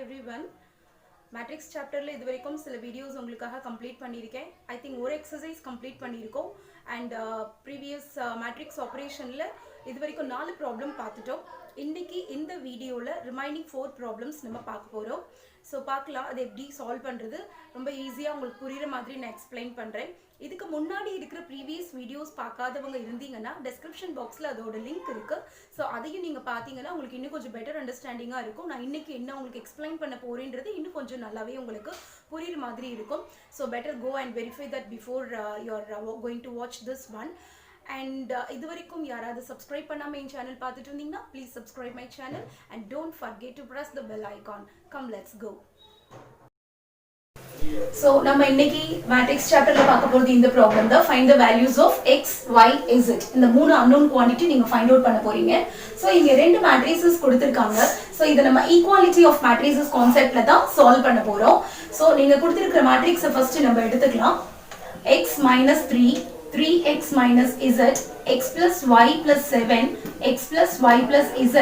everyone. Matrix chapter la iduvarikum sila videos ungalukkaga complete பண்ணிருக்கேன். I think ஒரு exercise complete பண்ணிருக்கோம் and previous matrix operation la இதுவரைக்கும் 4 problem பார்த்துட்டோம். இன்னைக்கு இந்த வீடியோல ரிமைனிங் 4 problems நம்ம பார்க்க போறோம். ஸோ பார்க்கலாம் அதை எப்படி சால்வ் பண்ணுறது ரொம்ப ஈஸியாக உங்களுக்கு புரிகிற மாதிரி நான் எக்ஸ்பிளைன் பண்ணுறேன். இதுக்கு முன்னாடி இருக்கிற ப்ரீவியஸ் வீடியோஸ் பார்க்காதவங்க இருந்தீங்கன்னா டெஸ்கிரிப்ஷன் பாக்ஸில் அதோட லிங்க் இருக்குது. ஸோ அதையும் நீங்கள் பார்த்தீங்கன்னா உங்களுக்கு இன்னும் கொஞ்சம் பெட்டர் அண்டர்ஸ்டாண்டிங்காக இருக்கும். நான் இன்றைக்கி என்ன உங்களுக்கு எக்ஸ்பிளைன் பண்ண போகிறேன்றது இன்னும் கொஞ்சம் நல்லாவே உங்களுக்கு புரிகிற மாதிரி இருக்கும். So better go and verify that before you're going to watch this one. And இதுவரைக்கும் யாராவது சப்ஸ்கிரைப் பண்ணாம என் சேனல் பார்த்துட்டு இருந்தீங்கன்னா please subscribe my channel and don't forget to press the bell icon. Come let's go. So நம்ம இன்னைக்கு matrix சாப்டர்ல பார்க்க போறது இந்த ப்ராப்ளம் தான். Find the values of x y z. இந்த 3 அன்னோன் குவாண்டிட்டி நீங்க ஃபைண்ட் அவுட் பண்ண போறீங்க. ஸோ இங்க 2 மேட்ரிசஸ் கொடுத்திருக்காங்க. ஸோ இதை நம்ம ஈக்குவாலிட்டி ஆஃப் மேட்ரிசஸ் கான்செப்ட்ல தான் சால்வ் பண்ண போறோம். ஸோ நீங்க கொடுத்திருக்கிற மேட்ரிக்ஸை ஃபர்ஸ்ட் நம்ம எடுத்துக்கலாம். x minus 3 3x minus z x plus y plus 7 x plus y plus z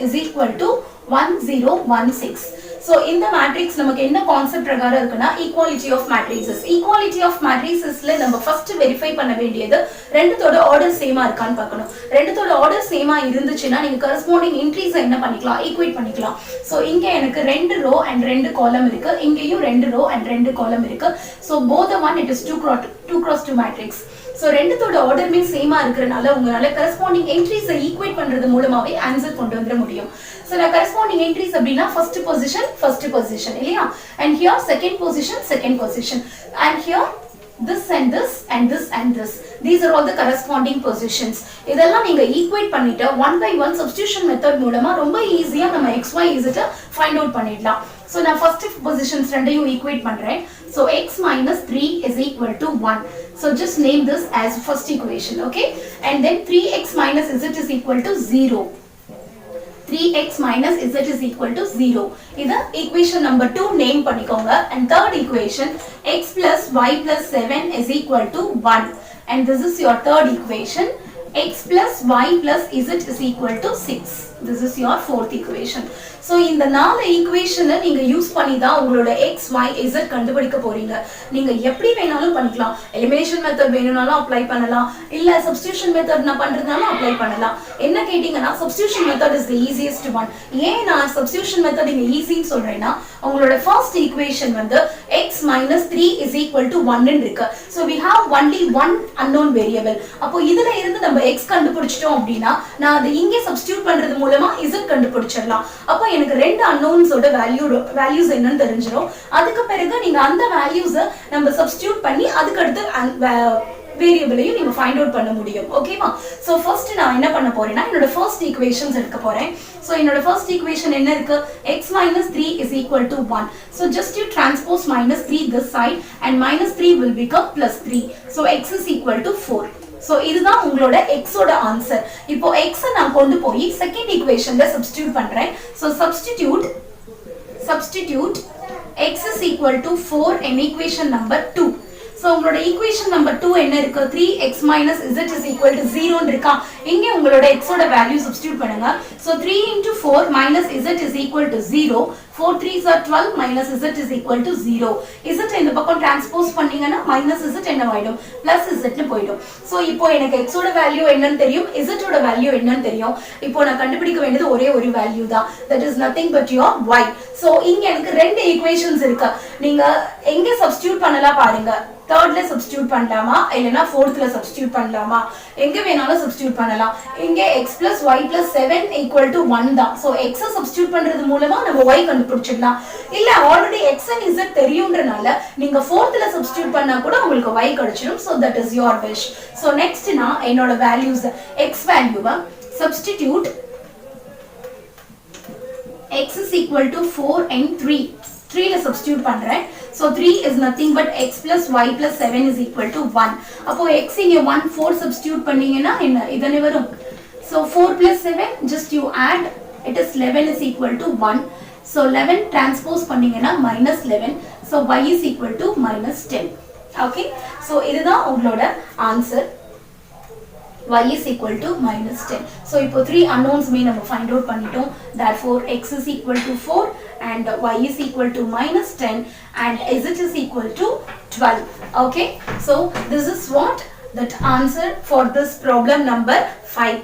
is equal to 1016. So in the matrix நமக்கு என்ன கான்செப்ட் பிரகாரம் இருக்குன்னா equality of matrices. equality of matricesல நம்ம first verify பண்ண வேண்டியது ரெண்டுத்தோட ஆர்டர் சேமா இருக்கான்னு பார்க்கணும். ரெண்டுத்தோட ஆர்டர் சேமா இருந்துச்சுன்னா நீங்க corresponding entries என்ன பண்ணிக்கலாம், ஈக்குவேட் பண்ணிக்கலாம். So இங்க எனக்கு 2 row and 2 column இருக்கு. இங்கேயும் 2 row and 2 column இருக்கு. So both the one it is 2 cross 2 matrix. So ரெண்டுத்தோட ஆர்டருமே சேமா இருக்கிறனால உங்களால corresponding entries ஈக்குவேட் பண்றது மூலமாவே ஆன்சர் கொண்டு வந்துட முடியும். So now corresponding entries அப்படினா first position இல்லையா, and here second position and here this and this and this and this, these are all the corresponding positions. இதெல்லாம் நீங்க ஈக்குவேட் பண்ணிட்டு one by one substitution method மூலமா ரொம்ப ஈஸியா நம்ம x y z find out பண்ணிடலாம். So நான் first positions ரெண்டையும் ஈக்குவேட் பண்றேன். So x minus 3 is equal to 1. So just name this as first equation, okay? And then 3x minus z is equal to 0. 3x minus z is equal to 0. இது equation number 2 name பண்ணிக்கோங்க. And third equation x plus y plus 7 is equal to 1. And this is your third equation. X plus y plus z is equal to 6. This is your fourth equation. So இந்த 4 ஈக்குவேஷனை நீங்க use பண்ணி தான் உங்களோட x y z கண்டுபிடிக்க போறீங்க. நீங்க எப்படி வேணாலும் பண்ணிக்கலாம். எலிமினேஷன் மெத்தட் வேணும்னாலும் அப்ளை பண்ணலாம், இல்ல சப்ஸ்டிடியூஷன் மெத்தட் நான் பண்றதுனாலும் அப்ளை பண்ணலாம். என்ன கேட்டிங்கன்னா substitution method is the easiest one. ஏன் நான் சப்ஸ்டிடியூஷன் மெத்தட் இங்க ஈஸின்னு சொல்றேன்னா உங்களோட ஃபர்ஸ்ட் ஈக்குவேஷன் வந்து x minus 3 is equal to 1 ன்னு இருக்கு. So we have only one unknown variable. அப்போ இதுல இருந்து நம்ம x கண்டுபிடிச்சிட்டோம் அப்படினா நான் அதை இங்கே சப்ஸ்டிடியூட் பண்றது மூலமா z கண்டுபிடிச்சிடலாம். அப்போ எனக்கு 2 unknowns-ஓட வேல்யூஸ் என்னன்னு தெரிஞ்சிரும். அதுக்கு பிறகு நீங்க அந்த வேல்யூஸை நம்ம சப்ஸ்டிடியூட் பண்ணி அதுக்கு அடுத்து வேரியபிளையும் நீங்க ஃபைண்ட் அவுட் பண்ண முடியும். ஓகேவா? சோ ஃபர்ஸ்ட் நான் என்ன பண்ண போறேன்னா என்னோட ஃபர்ஸ்ட் ஈக்குவேஷன்ஸ் எடுக்க போறேன். சோ என்னோட ஃபர்ஸ்ட் ஈக்குவேஷன் என்ன இருக்கு? x minus 3 is equal to 1. So just you transpose minus 3 this side and minus 3 will become plus 3. So x is equal to 4. So இதுதான் உங்களோட x ஓட ஆன்சர். இப்போ x நான் கொண்டு போய் செகண்ட் ஈக்குவேஷன்ல சப்ஸ்டிடியூட் பண்றேன். So substitute x is equal to 4 in equation number 2. So உங்களோட equation number 2 என்ன இருக்கு? 3x minus z is equal to 0 ன்னு இருக்கா? இங்கே உங்களோட x ஓட வேல்யூ சப்ஸ்டிடியூட் பண்ணுங்க. So 3 into 4 minus z is equal to 0. 4 3s are 12 minus z is equal to 0. z இந்த பக்கம் டிரான்ஸ்போஸ் பண்ணீங்கன்னா minus z என்ன ஆயிடும்? plus z ன்னு போய்டும். So இப்போ எனக்கு x ஓட வேல்யூ என்னன்னு தெரியும், z ஓட வேல்யூ என்னன்னு தெரியும். இப்போ நான் கண்டுபிடிக்க வேண்டியது ஒரே ஒரு வேல்யூ தான். That is nothing but your y. So இங்க எனக்கு ரெண்டு ஈக்குவேஷன்ஸ் இருக்கு. நீங்க எங்க சப்ஸ்டிடியூட் பண்ணலாம் பாருங்க. தேர்ட்ல சப்ஸ்டிடியூட் பண்ணலாமா இல்லனா ஃபோர்த்ல சப்ஸ்டிடியூட் பண்ணலாமா? எங்க வேணாலும் சப்ஸ்டிடியூட் பண்ணலாம். இங்க x plus y plus 7 equal to 1 தான். சோ x சப்ஸ்டிடியூட் பண்றது மூலமா நம்ம y கண்டுபிடிச்சிடலாம். இல்ல ஆல்ரெடி x and z தெரியும்ன்றனால நீங்க ஃபோர்த்ல சப்ஸ்டிடியூட் பண்ணா கூட உங்களுக்கு y கிடைச்சிடும். So that is your wish. So next நான் என்னோட வேல்யூஸ் x வேல்யூவை substitute x is equal to 4 and 3. 3 ல சப்ஸ்டிடியூட் பண்றேன். So 3 is nothing but x plus y plus 7 is equal to 1. அப்போ x இங்க 1 4 substitute பண்ணீங்கன்னா என்ன இதனே வரும். So 4 plus 7 just you add, it is 11 is equal to 1. So 11 transpose பண்ணீங்கன்னா minus 11. So y is equal to minus 10. Okay? So இதுதான் உங்களோட answer. y is equal to minus 10. So இப்போ 3 unknowns நம்ம find out பண்ணிட்டோம். Therefore x is equal to 4 and y is equal to minus 10 and z is equal to 12. Okay, so this is what that answer for this problem number 5.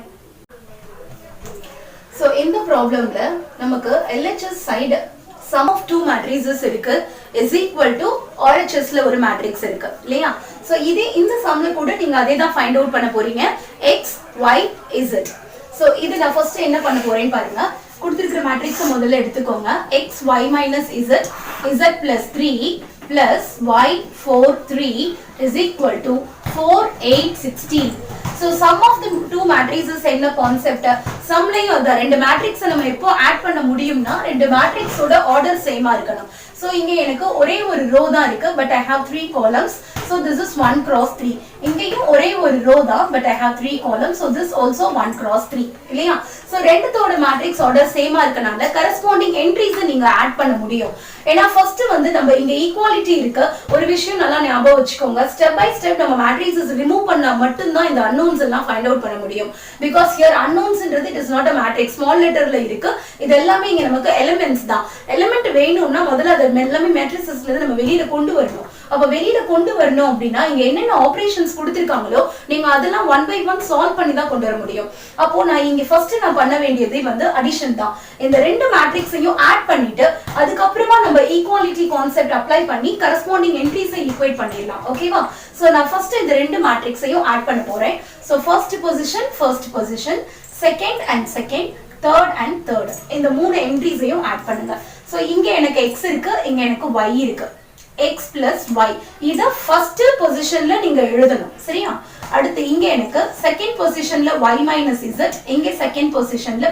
So in the problem la namakku LHS side sum of two matrices irukku is equal to RHS la oru matrix irukku இல்லையா. so இதே இந்த sum la கூட நீங்க அதே தான் find out பண்ண போறீங்க x y z. so இது நான் first என்ன பண்ண போறேன்னு பாருங்க. கொடுத்திருக்கிற மேட்ரிக்ஸ் முதல்ல எடுத்துக்கோங்க. x y minus z z plus 3 plus y 4 3 is equal to 4 8 16. so sum of the two matrices என்ன கான்செப்ட் சம்லயும் அந்த ரெண்டு மேட்ரிக்ஸ் நம்ம எப்போ ஆட் பண்ண முடியும்னா ரெண்டு மேட்ரிக்ஸோட ஆர்டர் சேமா இருக்கணும். so இங்க எனக்கு ஒரே ஒரு ரோ தான் இருக்கு but I have 3 columns, so this is 1 cross 3. இங்கேயும் ஒரே ஒரு ரோ தான் but I have 3 columns, so this also 1 cross 3 இல்லையா. so ரெண்டுத்தோட மேட்ரிக்ஸ் ஆர்டர் சேமா இருக்கனால கரஸ்பாண்டிங் என்ட்ரிஸ் நீங்க ஆட் பண்ண முடியும். ஏன்னா ஃபர்ஸ்ட் வந்து நம்ம இங்க ஈக்குவாலிட்டி இருக்கு. ஒரு விஷயம் நல்லா ஞாபகம் வச்சுக்கோங்க, ஸ்டெப் பை ஸ்டெப் நம்ம மேட்ரிக்ஸஸ் ரிமூவ் பண்ணா மட்டும் தான் இந்த அன்னோன்ஸ் எல்லாம் ஃபைண்ட் அவுட் பண்ண முடியும். பிகாஸ் ஹியர் அன்னோன்ஸ்ன்றது it is not a matrix, small லெட்டர்ல இருக்கு. இது எல்லாமே இங்க நமக்கு எலிமெண்ட்ஸ் தான். எலிமெண்ட் வேணும்னா முதல்ல அது எல்லாமே மேட்ரிக்ஸஸ்ல இருந்து நம்ம வெளியில கொண்டு வரணும். அப்ப வெளியில கொண்டு வரணும் அப்படின்னா இங்க என்னென்ன ஆபரேஷன்ஸ் கொடுத்திருக்காங்களோ நீங்க அதெல்லாம் ஒன் பை ஒன் சால்வ் பண்ணி தான் கொண்டு வர முடியும். அப்போ நான் இங்க ஃபர்ஸ்ட் நான் பண்ண வேண்டியது வந்து அடிஷன் தான். இந்த ரெண்டு மேட்ரிக்ஸையும் ஆட் பண்ணிட்டு அதுக்கப்புறமா நம்ம ஈக்குவாலிட்டி கான்செப்ட் அப்ளை பண்ணி கரஸ்பாண்டிங் என்ட்ரிஸை ஈக்குவேட் பண்ணிடலாம். ஓகேவா. சோ நான் ஃபர்ஸ்ட் இந்த ரெண்டு மேட்ரிக்ஸையும் ஆட் பண்ண போறேன். So first position, second and second, third and third, இந்த மூணு என்ட்ரிஸையும் ஆட் பண்ணுங்க. சோ இங்க எனக்கு x இருக்கு, இங்க எனக்கு y இருக்கு. x plus y இத ஃபர்ஸ்ட் பொசிஷன்ல நீங்க எழுதணும். சரியா. அடுத்து இங்க எனக்கு செகண்ட் பொசிஷன்ல y minus z, இங்க செகண்ட் பொசிஷன்ல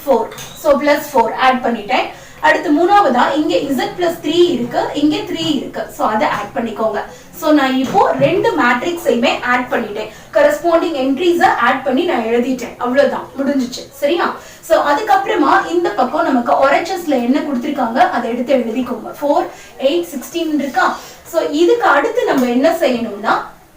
4, so plus 4 ஆட் பண்ணிட்டேன். அடுத்து மூணாவதா இங்க z plus 3 இருக்கு, இங்க 3 இருக்கு, so அத ஆட் பண்ணிக்கோங்க. so நான் இப்போ ரெண்டு மேட்ரிக்ஸையுமே ஆட் பண்ணிட்டேன். கரஸ்பாண்டிங் என்ட்ரிஸை ஆட் பண்ணி நான் எழுதிட்டேன். அவ்வளவுதான், முடிஞ்சிச்சு. சரியா. சோ அதுக்கு அப்புறமா இந்த பக்கம் நமக்கு RHSல என்ன கொடுத்திருக்காங்க அதை எடுத்து எழுதிக்கோங்க. 4 8 16 இருக்கா. சோ இதுக்கு அடுத்து நம்ம என்ன செய்யணும்னா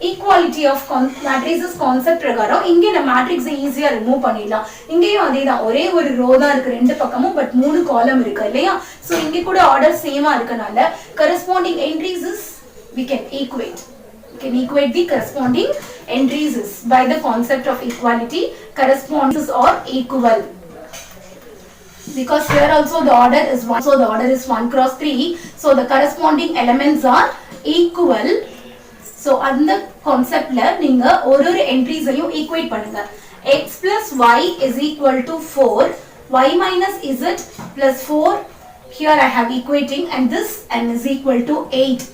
ஈக்குவாலிட்டி ஆஃப் மேட்ரிசஸ் கான்செப்ட் பிரகாரம் இங்க நம்ம மேட்ரிக்ஸை ஈஸியா ரிமூவ் பண்ணிடலாம். இங்கேயும் அதேதான், ஒரே ஒரு ரோ தான் இருக்கு ரெண்டு பக்கமும், பட் 3 காலம் இருக்கு இல்லையா. சோ இங்க கூட ஆர்டர் சேமா இருக்கனால corresponding entries we can equate. We can equate the corresponding entries by the concept of equality. Correspondences are equal. Because here also the order is 1, so the order is 1 cross 3. So the corresponding elements are equal. So அந்த conceptல நீங்க ஒரு entries-ஐயும் equate பண்ணுங்க. x plus y is equal to 4, y minus z plus 4. Here I have equating and this and is equal to 8.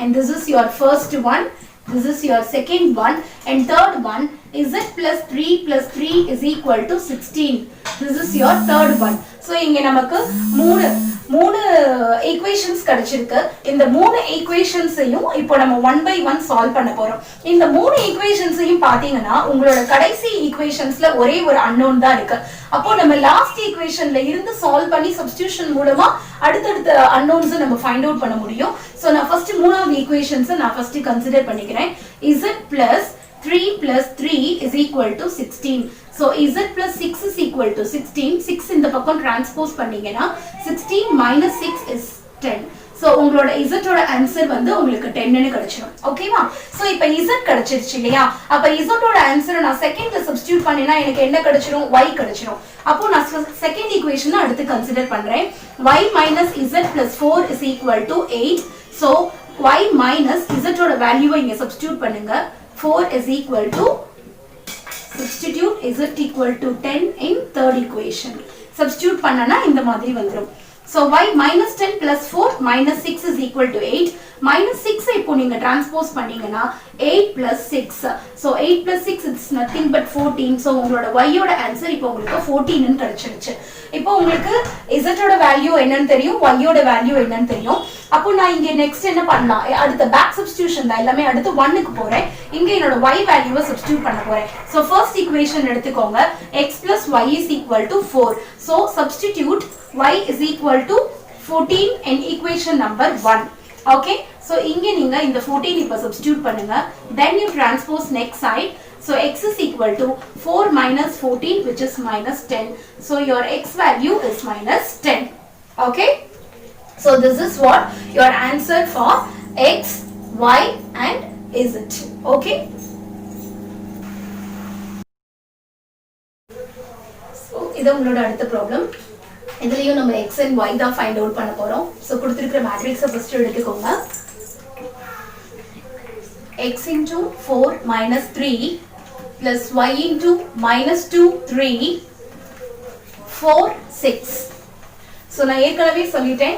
And this is your first one, this is your second one, and third one z plus 3 is equal to 16. This is your third one. So இங்க நமக்கு மூணு equations கிடைச்சிருக்கு. இந்த மூணு equationsையும் இப்போ நம்ம one by one solve பண்ண போறோம். இந்த மூணு equationsையும் பாத்தீங்கன்னா உங்களோட கடைசி equationsல ஒரே ஒரு unknown தான் இருக்கு. அப்போ நம்ம லாஸ்ட் equationல இருந்து சால்வ் பண்ணி சப்ஸ்டிடியூஷன் மூலமா அடுத்தடுத்த unknowns நம்ம ஃபைண்ட் அவுட் பண்ண முடியும். சோ நான் ஃபர்ஸ்ட் மூணாவது equations நான் ஃபர்ஸ்ட் கன்சிடர் பண்ணிக்கிறேன். z plus 3 plus 3 is equal to 16. So z plus 6 is equal to 16. 6 இந்த பக்கம் டிரான்ஸ்போஸ் பண்ணீங்கன்னா 16 minus 6 is 10. So உங்களோட z ஓட ஆன்சர் வந்து உங்களுக்கு 10 ன்னு கிடைச்சிரும். ஓகேவா. சோ இப்போ z கிடைச்சிருச்சு இல்லையா. அப்ப z ஓட ஆன்சரை நான் செகண்ட்ல சப்ஸ்டிட்யூட் பண்ணினா எனக்கு என்ன கிடைச்சிரும், y கிடைச்சிரும். அப்போ நான் செகண்ட் ஈக்குவேஷனை அடுத்து கன்சிடர் பண்றேன். y minus z plus 4 is equal to 8. So y minus z ஓட வேல்யூவை இங்க சப்ஸ்டிட்யூட் பண்ணுங்க. 4 is equal to, substitute z equal to 10 in third equation. Substitute பண்ணனா இந்த மாதிரி வந்துரும். So y minus 10 plus 4 minus 6 is equal to 8. Minus 6 இப்போ நீங்க டிரான்ஸ்போஸ் பண்ணீங்கன்னா 8 plus 6. So 8 plus 6 it's nothing but 14. So உங்களோட y ஓட ஆன்சர் இப்போ உங்களுக்கு 14 ன்னு கிடைச்சிருச்சு. இப்போ உங்களுக்கு z ஓட வேல்யூ என்னன்னு தெரியும், y ஓட வேல்யூ என்னன்னு தெரியும். அப்போ நான் இங்க நெக்ஸ்ட் என்ன பண்ணலாம், அடுத்த பேக் சப்ஸ்டிடியூஷன் தான் எல்லாமே. அடுத்து 1 க்கு போறேன். இங்க என்னோட y வேல்யூவை சப்ஸ்டிடியூட் பண்ண போறேன். So first equation எடுத்துக்கோங்க. x plus y is equal to 4. So substitute y is equal to 14 in equation number 1. Okay, so இங்க நீங்க இந்த 14 இப்ப substitute பண்ணுங்க. Then you transpose next side. So x is equal to 4 minus 14 which is minus 10. So your x value is minus 10. Okay. So this is what your answer for x, y and z. Okay. So இது உங்களோட அடுத்த problem. இதுலயும் நம்ம x and y தான் find out பண்ண போறோம். So கொடுத்திருக்கிற மேட்ரிக்ஸை ஃபர்ஸ்ட் எடுத்துக்கோங்க. x into 4 minus 3 plus y into minus 2 3 4 6. So நான் ஏற்கனவே சொல்லிட்டேன்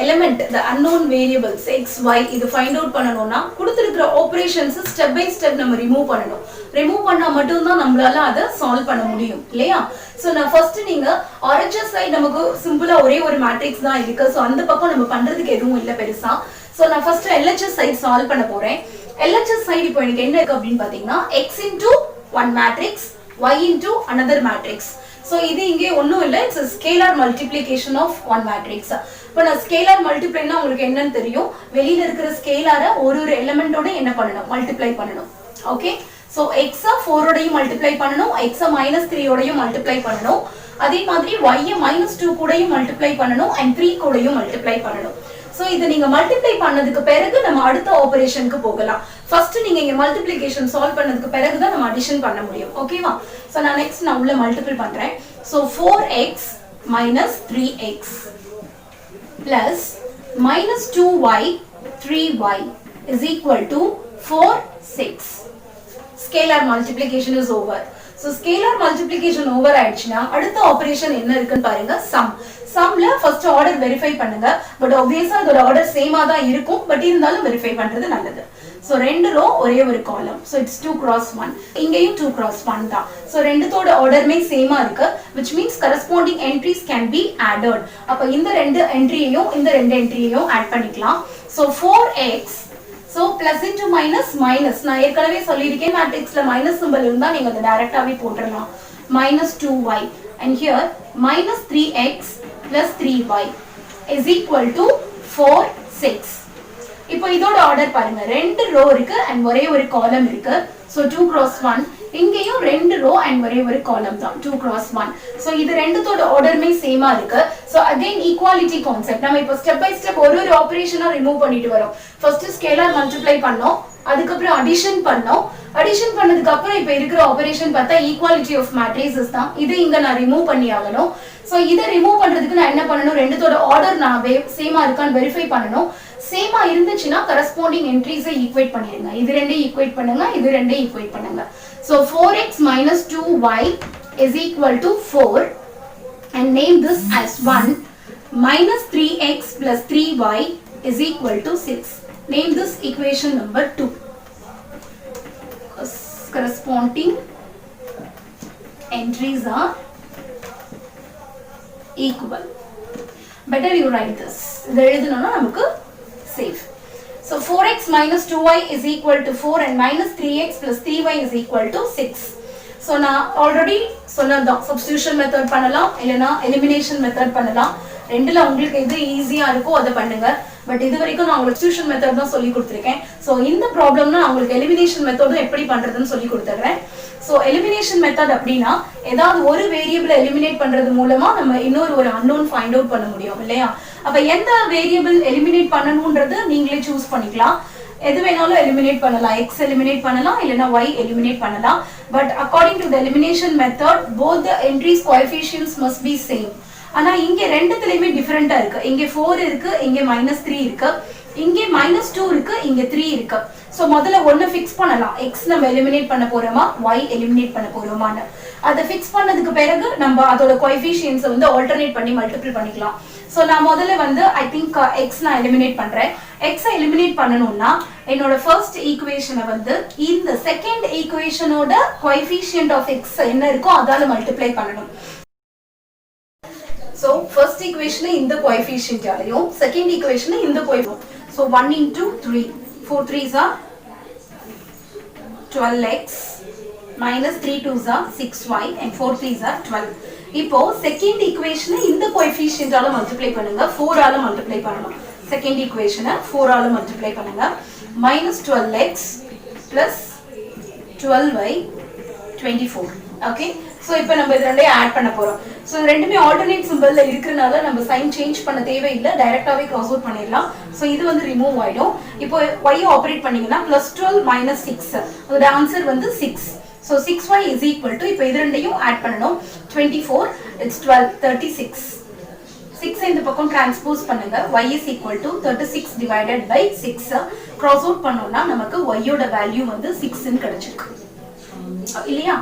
element the unknown variables x y இது ஃபைண்ட் அவுட் பண்ணனும்னா கொடுத்திருக்கிற ஆபரேஷன்ஸ் ஸ்டெப் பை ஸ்டெப் நம்ம ரிமூவ் பண்ணனும். ரிமூவ் பண்ணா மட்டும் தான் நம்மளால அத சால்வ் பண்ண முடியும் இல்லையா? சோ நான் ஃபர்ஸ்ட் நீங்க RHS சைடு நமக்கு சிம்பிளா ஒரே ஒரு மேட்ரிக்ஸ் தான் இருக்கு. சோ அந்த பக்கம் நம்ம பண்றதுக்கு எதுவும் இல்ல பெருசா. சோ நான் ஃபர்ஸ்ட் LHS சைடு சால்வ் பண்ண போறேன். LHS சைடு இப்போ எனக்கு என்ன இருக்கு அப்படினு பாத்தீங்கன்னா x into one matrix y into another matrix. So இது இங்கே ஒண்ணும் இல்ல, it's a scalar multiplication of one matrix. இப்போ நான் scalar multiplyனா உங்களுக்கு என்னன்னு தெரியும். வெளியில இருக்கிற ஸ்கேலாரை ஒரு எலிமெண்டோட என்ன பண்ணனும்? மல்டிப்ளை பண்ணனும். ஓகே? சோ x 4 ஓடையும் மல்டிப்ளை பண்ணனும், x -3 ஓடையும் மல்டிப்ளை பண்ணனும். அதே மாதிரி y -2 கூடயும் மல்டிப்ளை பண்ணனும் and 3 கூடயும் மல்டிப்ளை பண்ணனும். சோ இத நீங்க மல்டிப்ளை பண்ணதுக்கு பிறகு நம்ம அடுத்த ஆபரேஷனுக்கு போகலாம். ஃபர்ஸ்ட் நீங்க இங்க மல்டிப்ளிகேஷன் சால்வ் பண்ணதுக்கு பிறகு தான் நம்ம அடிஷன் பண்ண முடியும். ஓகேவா? சோ நான் நெக்ஸ்ட் நான் உள்ள மல்டிபிள் பண்றேன். So 4x - 3x plus -2y 3y is equal to 4 6. Scalar multiplication is over. So scalar multiplication over ஆயிடுச்சுனா அடுத்த ஆபரேஷன் என்ன இருக்குன்னு பாருங்க. சம்ல ஃபர்ஸ்ட் ஆர்டர் வெரிஃபை பண்ணுங்க. பட் obviously அதோட ஆர்டர் சேமா தான் இருக்கும். பட் இருந்தாலும் வெரிஃபை பண்றது நல்லது. சோ ரெண்டு ரோ ஒரே ஒரு காலம். So it's 2 cross 1. இங்கேயும் 2 cross 1 தான். சோ ரெண்டுத்தோட ஆர்டர்மே சேமா இருக்கு, which means corresponding entries can be added. அப்ப இந்த ரெண்டு என்ட்ரியையும் இந்த ரெண்டு என்ட்ரியையும் ஆட் பண்ணிக்கலாம். So 4x so plus into minus minus நான் ஏற்கனவே சொல்லிருக்கேன் மேட்ரிக்ஸ்ல மைனஸ் சிம்பல் இருந்தா நீங்க அத டைரக்டாவே போட்டுறலாம். -2y and here -3x plus 3y is equal to 4 6. இப்போ இதோட ஆர்டர் பாருங்க. ரெண்டு ரோ இருக்கு and ஒரே ஒரு காலம் இருக்கு. so 2 cross 1. இங்கேயும் ரெண்டு ரோ and ஒரே ஒரு காலம் தான் 2 cross 1. so இது ரெண்டுத்தோட ஆர்டர்மே சேமா இருக்கு. so again equality concept நம்ம இப்போ ஸ்டெப் பை ஸ்டெப் ஒரு ஒரு ஆபரேஷனா ரிமூவ் பண்ணிட்டு வரோம். ஃபர்ஸ்ட் ஸ்கேலார் மல்டிப்ளை பண்ணோம், அதுக்கு அப்புறம் அடிஷன் பண்ணோம். அடிஷன் பண்ணதுக்கு அப்புறம் இப்போ இருக்கிற ஆபரேஷன் பார்த்தா ஈக்குவாலிட்டி ஆஃப் மேட்ரிசஸ் தான். இது இங்க நான் ரிமூவ் பண்ணி ஆகணும். சோ இத ரிமூவ் பண்றதுக்கு நான் என்ன பண்ணனும்? ரெண்டுத்தோட ஆர்டர் நான் சேமா இருக்கான்னு வெரிஃபை பண்ணனும். சேமா இருந்துச்சுனா கரஸ்பாண்டிங் என்ட்ரிஸை ஈக்குவேட் பண்ணிடுங்க. இது ரெண்டையும் ஈக்குவேட் பண்ணுங்க, இது ரெண்டையும் ஈக்குவேட் பண்ணுங்க. So 4x - 2y is equal to 4 and name this as 1 -3x plus 3y is equal to 6. Name this equation number 2. Corresponding entries are equal. Better you write this. இத எழுதணும்னா நமக்கு safe. So 4x - 2y is equal to 4 and -3x plus 3y is equal to 6. So நான் already சொன்னதான் substitution method பண்ணலாம் இல்லனா elimination method பண்ணலாம். ரெண்டுல உங்களுக்கு எது ஈஸியா இருக்கோ அத பண்ணுங்க. பட் இது வரைக்கும் நான் உங்களுக்கு substitution method தான் சொல்லி கொடுத்திருக்கேன். சோ இந்த ப்ராப்ளம்னா உங்களுக்கு elimination method எப்படி பண்றதுன்னு சொல்லி கொடுத்துறேன். சோ elimination method அப்படினா ஏதாவது ஒரு வேரியபிள் எலிமினேட் பண்றது மூலமா நம்ம இன்னொரு ஒரு unknown ஃபைண்ட் அவுட் பண்ண முடியும் இல்லையா? அப்ப எந்த வேரியபிள் எலிமினேட் பண்ணனும்ன்றது நீங்களே சூஸ் பண்ணிக்கலாம். எது வேணாலும் எலிமினேட் பண்ணலாம். x எலிமினேட் பண்ணலாம் இல்லனா y எலிமினேட் பண்ணலாம். But according to the elimination method both the entries coefficients must be same. ஆனா இங்க ரெண்டுத்துலயுமே டிஃபரண்டா இருக்கு. இங்க 4 இருக்கு, இங்க -3 இருக்கு, இங்க -2 இருக்கு, இங்க 3 இருக்கு. சோ முதல்ல ஒன்னு ஃபிக்ஸ் பண்ணலாம். x நம்ம எலிமினேட் பண்ண போறோமா, y எலிமினேட் பண்ண போறோமான்னு. அத ஃபிக்ஸ் பண்ணதுக்கு பிறகு நம்ம அதோட கோஎஃபிஷியன்ட்ஸ் வந்து ஆல்டர்னேட் பண்ணி மல்டிபிள் பண்ணிக்கலாம். சோ நான் முதல்ல வந்து ஐ திங்க் x நான் எலிமினேட் பண்றேன். x எலிமினேட் பண்ணனும்னா என்னோட ஃபர்ஸ்ட் ஈக்குவேஷனை வந்து இந்த செகண்ட் ஈக்குவேஷனோட கோஎஃபிஷியன்ட் ஆஃப் x என்ன இருக்கோ அதால மல்டிப்ளை பண்ணனும். So first equation இந்த coefficient ஆலயும் second equation இந்த coefficient. So 1 into 3. 4 3s are 12x minus 3 2s are 6y and 4 3s are 12. இப்போ second equation இந்த coefficient ஆல multiply பண்ணுங்க. 4 ஆல multiply பண்ணனும். Second equation 4 ஆல multiply பண்ணுங்க. minus 12x plus 12y 24. Okay. So இப்போ நம்ம இது ரெண்டையும் ஆட் பண்ண போறோம். ஸோ ரெண்டுமே ஆல்டர்னேட் சிம்பிள்ல இருக்கிறனால நம்ம சைன் சேஞ்ச் பண்ண தேவையில்லை, டைரக்டாவே கிராஸ் அவுட் பண்ணிடலாம். ஸோ இது வந்து ரிமூவ் ஆயிடும். இப்போ y ஆப்ரேட் பண்ணீங்கன்னா +12 - 6 அதோட ஆன்சர் வந்து 6. So 6y is equal to இப்போ இது ரெண்டையும் ஆட் பண்ணணும். 24 it's 12 36. 6 இந்த பக்கம் டிரான்ஸ்போஸ் பண்ணுங்க. y is equal to 36 divided by 6 cross out பண்ணோம்னா நமக்கு y யோட வேல்யூ வந்து 6 ன்னு கிடைச்சிருக்கு இல்லையா?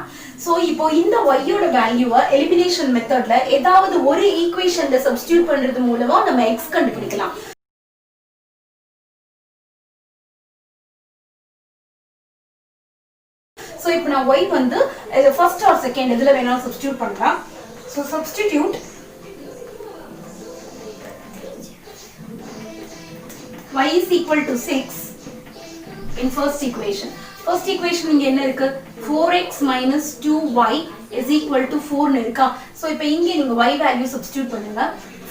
சோ இப்போ இந்த y யோட வேல்யூவை எலிமினேஷன் மெத்தட்ல ஏதாவது ஒரு ஈக்குவேஷன்ல சப்ஸ்டிட்யூட் பண்றது மூலமா நம்ம x கண்டுபிடிக்கலாம். சோ இப்போ நான் y வந்து ஃபர்ஸ்ட் ஆர் செகண்ட் இதுல வேணாலும் சப்ஸ்டிட்யூட் பண்றேன். So substitute y is equal to 6 in first equation. First equation இங்க என்ன இருக்கு? 4x minus 2y is equal to 4 ன்னு இருக்கா? சோ இப்போ இங்க நீங்க y வேல்யூ சப்ஸ்டிட்யூட் பண்ணுங்க.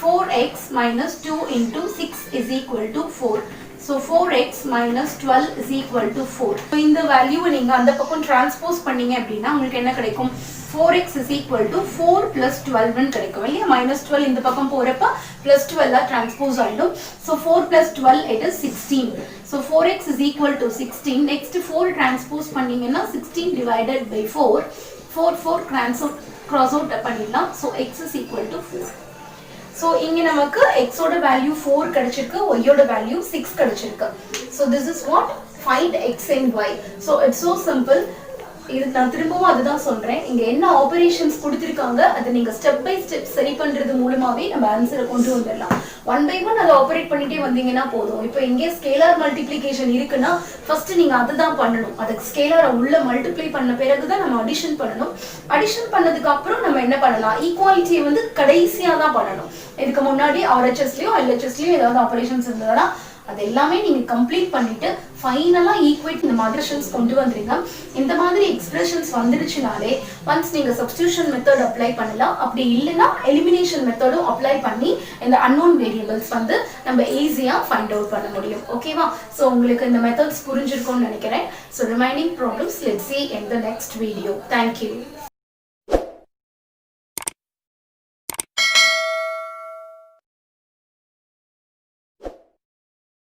4x minus 2 into 6 is equal to 4. So 4x minus 12 is equal to 4. So இந்த வேல்யூவை நீங்க அந்த பக்கம் டிரான்ஸ்போஸ் பண்ணீங்க அப்படின்னா உங்களுக்கு என்ன கிடைக்கும்? 4x is equal to 4 plus 12 ன்னு கிடைக்கும் இல்லையா? -12 இந்த பக்கம் போறப்ப +12 டிரான்ஸ்போஸ் ஆயிடும். So 4 plus 12 it is 16. So 4x is equal to 16. Next 4 transpose பண்ணீங்கன்னா 16 divided by 4. 4 cross out பண்ணிடலாம். So x is equal to 4. So இங்க நமக்கு x ஓட வேல்யூ 4 கிடைச்சிருக்கு, y ஓட வேல்யூ 6 கிடைச்சிருக்கு. So this is what find x and y. So it's so simple. இது நான் திரும்பவும் அதுதான் சொல்றேன். இங்க என்ன ஆபரேஷன்ஸ் கொடுத்திருக்காங்க அதை நீங்க ஸ்டெப் பை ஸ்டெப் சரி பண்றது மூலமாவே நம்ம ஆன்சரை கொண்டு வந்துடலாம். 1 by 1 அதை ஆபரேட் பண்ணிட்டே வந்தீங்கன்னா போதும். இப்போ இங்கே ஸ்கேலார் மல்டிப்ளிகேஷன் இருக்குன்னா ஃபர்ஸ்ட் நீங்க அதுதான் பண்ணணும். அதுக்கு ஸ்கேலாரை உள்ள மல்டிப்ளை பண்ண பிறகுதான் நம்ம அடிஷன் பண்ணணும். அடிஷன் பண்ணதுக்கு அப்புறம் நம்ம என்ன பண்ணலாம்? ஈக்குவாலிட்டியை வந்து கடைசியா தான் பண்ணணும். இதுக்கு முன்னாடி RHSலயோ LHSலயோ ஏதாவது ஆபரேஷன்ஸ் இருந்ததுன்னா அது எல்லாமே நீங்க கம்ப்ளீட் பண்ணிட்டு ஃபைனலா ஈக்குவேட் இந்த மாதிரிஷன்ஸ் கொண்டு வந்துருங்க. இந்த மாதிரி எக்ஸ்பிரஷன்ஸ் வந்துருச்சுனாலே ஒன்ஸ் நீங்க சப்ஸ்டிடியூஷன் மெத்தட் அப்ளை பண்ணலாம். அப்படி இல்லைன்னா எலிமினேஷன் மெத்தடும் அப்ளை பண்ணி இந்த அன்னோன் வேரியபிள்ஸ் வந்து நம்ம ஈஸியா ஃபைண்ட் அவுட் பண்ண முடியும். ஓகேவா? ஸோ உங்களுக்கு இந்த மெத்தட்ஸ் புரிஞ்சிருக்கும்னு நினைக்கிறேன். So remaining problems let's see in the next video. Thank you.